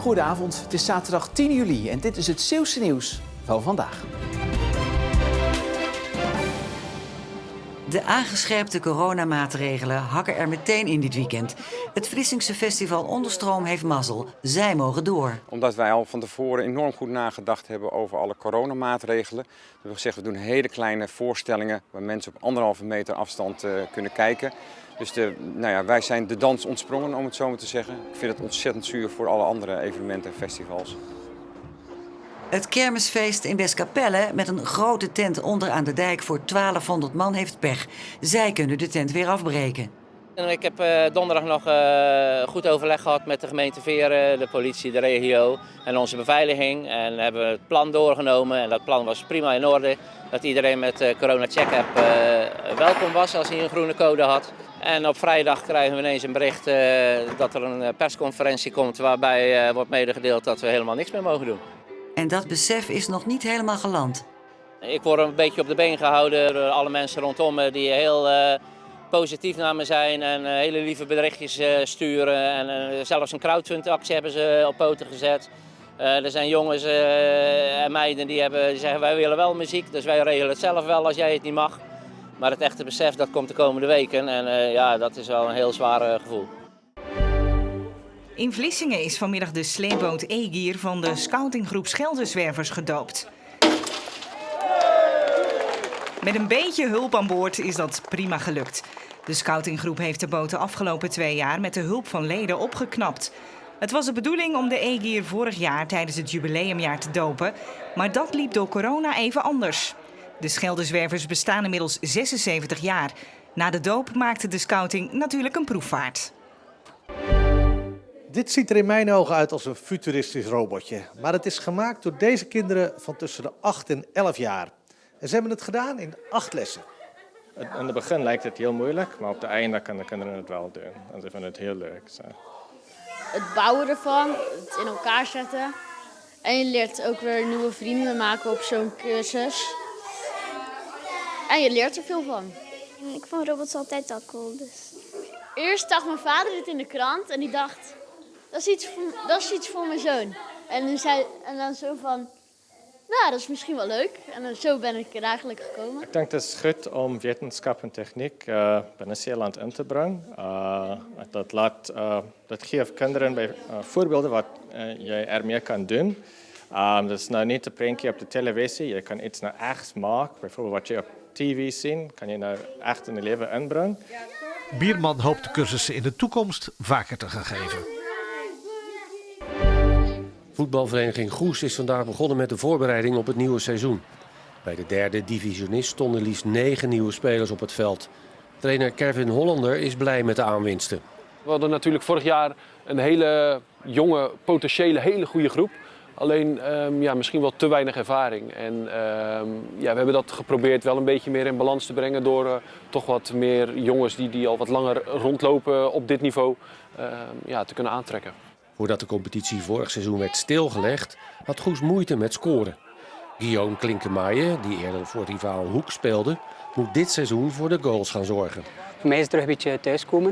Goedenavond, het is zaterdag 10 juli en dit is het Zeeuwse nieuws van vandaag. De aangescherpte coronamaatregelen hakken er meteen in dit weekend. Het Vlissingse festival Onderstroom heeft mazzel. Zij mogen door. Omdat wij al van tevoren enorm goed nagedacht hebben over alle coronamaatregelen. We hebben gezegd, we doen hele kleine voorstellingen waar mensen op 1,5 meter afstand kunnen kijken. Dus wij zijn de dans ontsprongen, om het zo maar te zeggen. Ik vind het ontzettend zuur voor alle andere evenementen en festivals. Het kermisfeest in Westkapelle met een grote tent onder aan de dijk voor 1200 man heeft pech. Zij kunnen de tent weer afbreken. Ik heb donderdag nog goed overleg gehad met de gemeente Veeren, de politie, de regio en onze beveiliging. En hebben het plan doorgenomen en dat plan was prima in orde. Dat iedereen met corona check-app welkom was als hij een groene code had. En op vrijdag krijgen we ineens een bericht dat er een persconferentie komt waarbij wordt medegedeeld dat we helemaal niks meer mogen doen. En dat besef is nog niet helemaal geland. Ik word een beetje op de been gehouden door alle mensen rondom me die heel positief naar me zijn en hele lieve berichtjes sturen. En zelfs een crowdfundactie hebben ze op poten gezet. Er zijn jongens en meiden die zeggen wij willen wel muziek, dus wij regelen het zelf wel als jij het niet mag. Maar het echte besef dat komt de komende weken en dat is wel een heel zwaar gevoel. In Vlissingen is vanmiddag de sleepboot Egier van de scoutinggroep Scheldenzwervers gedoopt. Met een beetje hulp aan boord is dat prima gelukt. De scoutinggroep heeft de boot de afgelopen 2 jaar met de hulp van leden opgeknapt. Het was de bedoeling om de Egier vorig jaar tijdens het jubileumjaar te dopen, maar dat liep door corona even anders. De Scheldenzwervers bestaan inmiddels 76 jaar. Na de doop maakte de scouting natuurlijk een proefvaart. Dit ziet er in mijn ogen uit als een futuristisch robotje. Maar het is gemaakt door deze kinderen van tussen de 8 en 11 jaar. En ze hebben het gedaan in 8 lessen. In het begin lijkt het heel moeilijk, maar op het einde kunnen de kinderen het wel doen. En ze vinden het heel leuk. Zo. Het bouwen ervan, het in elkaar zetten. En je leert ook weer nieuwe vrienden maken op zo'n cursus. En je leert er veel van. Ik vond robots altijd al cool. Dus. Eerst zag mijn vader dit in de krant en die dacht, dat is iets voor mijn zoon. En dan zo van, nou, dat is misschien wel leuk. En zo ben ik er eigenlijk gekomen. Ik denk het is goed om wetenschap en techniek binnen Zeeland in te brengen. Dat geeft kinderen bij voorbeelden wat je ermee kan doen. Dat is nou niet een printje op de televisie. Je kan iets nou echt maken. Bijvoorbeeld wat je op tv ziet, kan je nou echt in het leven inbrengen. Bierman hoopt de cursussen in de toekomst vaker te gaan geven. Voetbalvereniging Goes is vandaag begonnen met de voorbereiding op het nieuwe seizoen. Bij de derde divisionist stonden liefst 9 nieuwe spelers op het veld. Trainer Kevin Hollander is blij met de aanwinsten. We hadden natuurlijk vorig jaar een hele jonge, potentiële, hele goede groep. Alleen misschien wel te weinig ervaring. En we hebben dat geprobeerd wel een beetje meer in balans te brengen door toch wat meer jongens die al wat langer rondlopen op dit niveau te kunnen aantrekken. Voordat de competitie vorig seizoen werd stilgelegd, had Goes moeite met scoren. Guillaume Klinkemaaien, die eerder voor rivaal Hoek speelde, moet dit seizoen voor de goals gaan zorgen. Voor mij is het terug een beetje thuiskomen.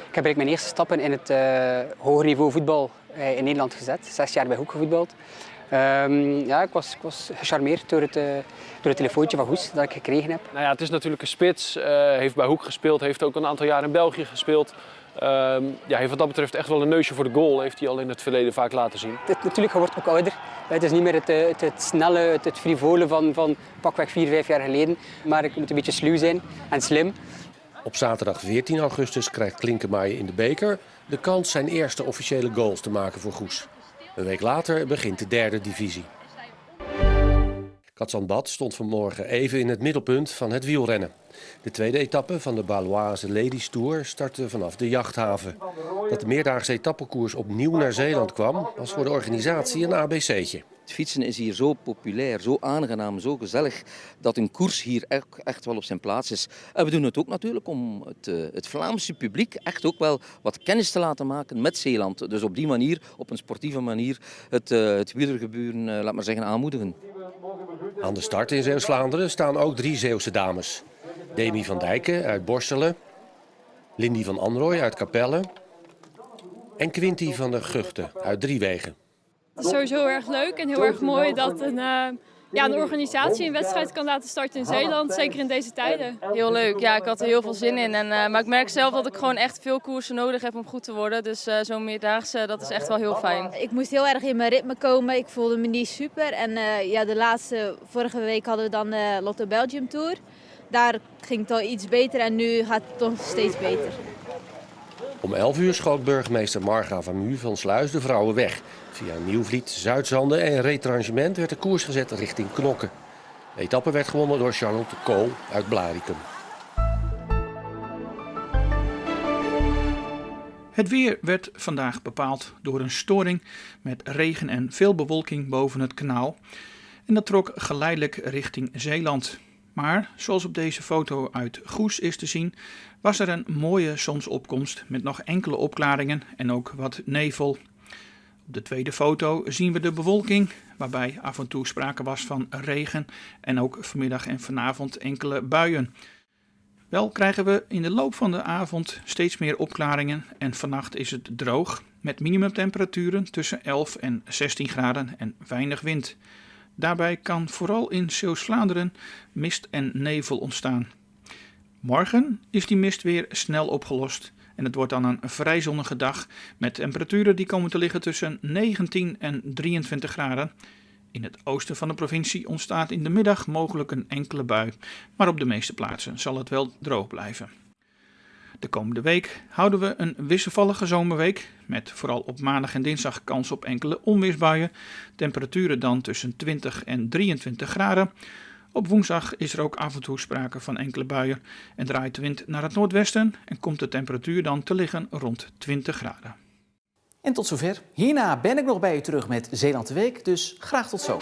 Ik heb eigenlijk mijn eerste stappen in het hoger niveau voetbal in Nederland gezet. 6 jaar bij Hoek gevoetbald. Ik was gecharmeerd door het telefoontje van Goes dat ik gekregen heb. Nou ja, het is natuurlijk een spits, heeft bij Hoek gespeeld, heeft ook een aantal jaar in België gespeeld. Heeft wat dat betreft echt wel een neusje voor de goal, heeft hij al in het verleden vaak laten zien. Natuurlijk, je wordt ook ouder. Het is niet meer het snelle, het frivole van pakweg 4-5 jaar geleden. Maar ik moet een beetje sluw zijn en slim. Op zaterdag 14 augustus krijgt Klinkemaaien in de beker de kans zijn eerste officiële goals te maken voor Goes. Een week later begint de derde divisie. Cadzand-Bad stond vanmorgen even in het middelpunt van het wielrennen. De tweede etappe van de Baloise Ladies Tour startte vanaf de jachthaven. Dat de meerdaagse etappekoers opnieuw naar Zeeland kwam, was voor de organisatie een ABC'tje. Het fietsen is hier zo populair, zo aangenaam, zo gezellig, dat een koers hier echt wel op zijn plaats is. En we doen het ook natuurlijk om het Vlaamse publiek echt ook wel wat kennis te laten maken met Zeeland. Dus op die manier, op een sportieve manier, het wielergebeuren, laat maar zeggen, aanmoedigen. Aan de start in Zeeuws-Vlaanderen staan ook 3 Zeeuwse dames. Demi van Dijken uit Borselen, Lindy van Anrooy uit Capelle en Quinty van der Guchten uit Driewegen. Het is sowieso heel erg leuk en heel erg mooi dat een organisatie een wedstrijd kan laten starten in Zeeland, zeker in deze tijden. Heel leuk, ja, ik had er heel veel zin in. Maar ik merk zelf dat ik gewoon echt veel koersen nodig heb om goed te worden. Dus zo'n meerdaagse, dat is echt wel heel fijn. Ik moest heel erg in mijn ritme komen, ik voelde me niet super. En vorige week hadden we dan de Lotto Belgium Tour. Daar ging het al iets beter en nu gaat het toch steeds beter. Om 11 uur schoot burgemeester Marga van Mu van Sluis de vrouwen weg. Via Nieuwvliet, Zuidzande en Retrangement werd de koers gezet richting Knokke. De etappe werd gewonnen door Charlotte Kool uit Blaricum. Het weer werd vandaag bepaald door een storing met regen en veel bewolking boven het kanaal. En dat trok geleidelijk richting Zeeland. Maar zoals op deze foto uit Goes is te zien, was er een mooie zonsopkomst met nog enkele opklaringen en ook wat nevel. Op de tweede foto zien we de bewolking, waarbij af en toe sprake was van regen en ook vanmiddag en vanavond enkele buien. Wel krijgen we in de loop van de avond steeds meer opklaringen en vannacht is het droog met minimumtemperaturen tussen 11 en 16 graden en weinig wind. Daarbij kan vooral in Zeeuws-Vlaanderen mist en nevel ontstaan. Morgen is die mist weer snel opgelost en het wordt dan een vrij zonnige dag met temperaturen die komen te liggen tussen 19 en 23 graden. In het oosten van de provincie ontstaat in de middag mogelijk een enkele bui, maar op de meeste plaatsen zal het wel droog blijven. De komende week houden we een wisselvallige zomerweek met vooral op maandag en dinsdag kans op enkele onweersbuien. Temperaturen dan tussen 20 en 23 graden. Op woensdag is er ook af en toe sprake van enkele buien en draait de wind naar het noordwesten en komt de temperatuur dan te liggen rond 20 graden. En tot zover. Hierna ben ik nog bij u terug met Zeeland de Week, dus graag tot zo.